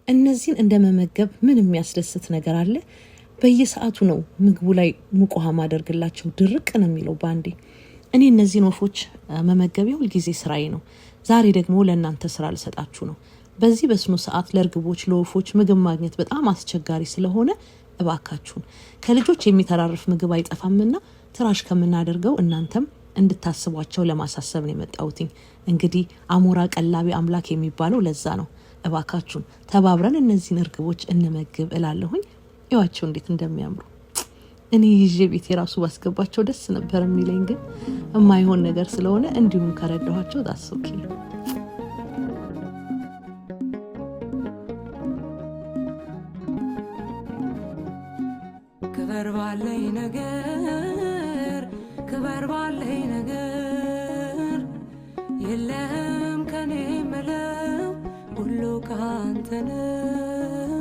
እነዚህን እንደመመገብ ምን የሚያስደስት ነገር አለ? በየሰዓቱ ነው ምግቡ ላይ ሙቅ ውሃ ማደርግላቸው ድርቅ ነው የሚለው ባንዴ። እኔ እነዚህን ወፎች መመገብ ሁል ጊዜ ስራዬ ነው። ዛሬ ደግሞ ለእናንተ ስራ ልሰጣችሁ ነው። በዚህ በስኖ ሰዓት ለእርግቦች ለወፎች ምግብ ማግኘት በጣም አስቸጋሪ ስለሆነ እባካችሁን ከልጆች የሚተራርፍ ምግብ አይጠፋምና ትራሽ ከምናደርገው እናንተም እንድታስቧቸው ለማሳሰብ ነው የመጣሁት። እንግዲህ አሞራ ቀላቢ አምላክ የሚባለው ለዛ ነው። እባካችሁን ተባብረን እነዚህን እርግቦች እንመግብ እላለሁኝ። ይዋቸው እንዴት እንደሚያምሩ። እኔ ይዤ ቤት የራሱ ባስገባቸው ደስ ነበር የሚለኝ፣ ግን የማይሆን ነገር ስለሆነ እንዲሁም ከረዳኋቸው ዳስኦኬ። ክበር ባለኝ ነገር ክበር ባለኝ ነገር የለም ከኔ መለው ሁሉ ካንተ ነው።